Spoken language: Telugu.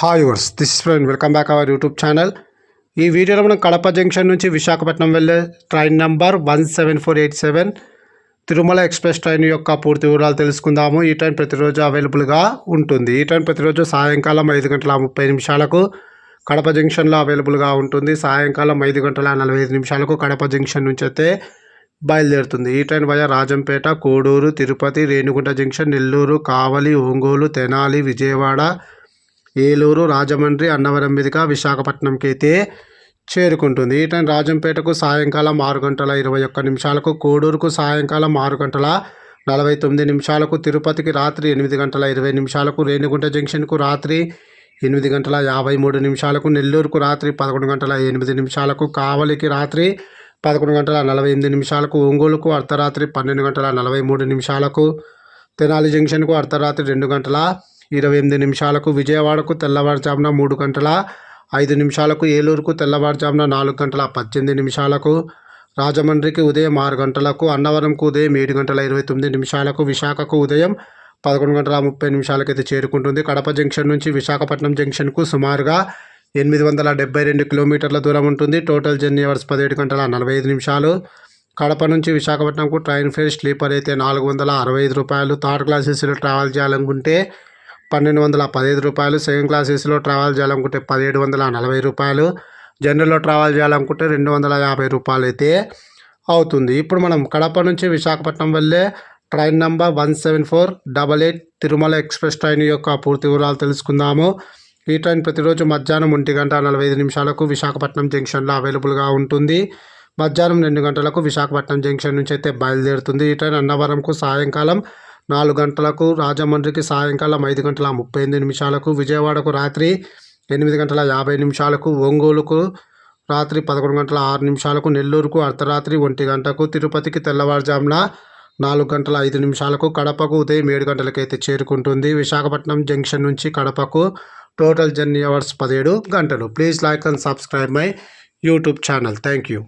హాయ్ వర్స్ this friend welcome back our YouTube channel. ఈ వీడియోలో మనం కడప జంక్షన్ నుంచి విశాఖపట్నం వెళ్ళే train number 17487 Tirumala express train యొక్క పూర్తి వివరాలు తెలుసుకుందాము. ఈ ట్రైన్ ప్రతిరోజు అవైలబుల్గా ఉంటుంది. ఈ ట్రైన్ ప్రతిరోజు సాయంకాలం 5:30 కడప జంక్షన్లో అవైలబుల్గా ఉంటుంది. సాయంకాలం 5:45 కడప జంక్షన్ నుంచి అయితే బయలుదేరుతుంది. ఈ train via Rajampet, Koduru, Tirupati, Renigunta junction, Nellore, Kavali, Ongole, Tenali, Vijayawada, Eluru, Rajahmundry, Annavaram మీదుగా విశాఖపట్నంకి అయితే చేరుకుంటుంది. ఈ ట్రైన్ రాజంపేటకు సాయంకాలం 6:21, కోడూరుకు సాయంకాలం 6:49, తిరుపతికి రాత్రి 8:20, రేణిగుంట జంక్షన్కు రాత్రి 8:53, నెల్లూరుకు రాత్రి 11:08, కావలికి రాత్రి 11:48, ఒంగోలుకు అర్ధరాత్రి 12:43, తెనాలి జంక్షన్కు అర్ధరాత్రి 2:28, విజయవాడకు తెల్లవారుజామున 3:05, ఏలూరుకు తెల్లవారుజామున 4:18, రాజమండ్రికి ఉదయం 6 గంటలకు, అన్నవరంకు ఉదయం 7:29, విశాఖకు ఉదయం 11:30 అయితే చేరుకుంటుంది. కడప జంక్షన్ నుంచి విశాఖపట్నం జంక్షన్కు సుమారుగా 872 కిలోమీటర్ల దూరం ఉంటుంది. Total journey hours 17:45. కడప నుంచి విశాఖపట్నంకు ట్రైన్ ఫేర్ స్లీపర్ అయితే 465 రూపాయలు, థర్డ్ క్లాస్ ఏసీలో ట్రావెల్ చేయాలనుకుంటే 1215 రూపాయలు, సెకండ్ క్లాస్ ఏసీలో ట్రావెల్ చేయాలనుకుంటే 1740 రూపాయలు, జనరల్లో ట్రావెల్ చేయాలనుకుంటే 250 రూపాయలు అయితే అవుతుంది. ఇప్పుడు మనం కడప నుంచి విశాఖపట్నం వెళ్ళే train number 17488 Tirumala express train యొక్క పూర్తి వివరాలు తెలుసుకుందాము. ఈ ట్రైన్ ప్రతిరోజు మధ్యాహ్నం 1:45 విశాఖపట్నం జంక్షన్లో అవైలబుల్గా ఉంటుంది. మధ్యాహ్నం 2 గంటలకు విశాఖపట్నం జంక్షన్ నుంచి అయితే బయలుదేరుతుంది. ఈ ట్రైన్ అన్నవరంకు సాయంకాలం 4 గంటలకు, రాజమండ్రికి సాయంకాలం 5:38, విజయవాడకు రాత్రి 8:50, ఒంగోలుకు రాత్రి 11:06, నెల్లూరుకు అర్ధరాత్రి 1 గంటకు, తిరుపతికి తెల్లవారుజామున 4:05, కడపకు ఉదయం 7 గంటలకైతే చేరుకుంటుంది. విశాఖపట్నం జంక్షన్ నుంచి కడపకు టోటల్ జర్నీ అవర్స్ 17 గంటలు. Please like and subscribe my YouTube channel. Thank you.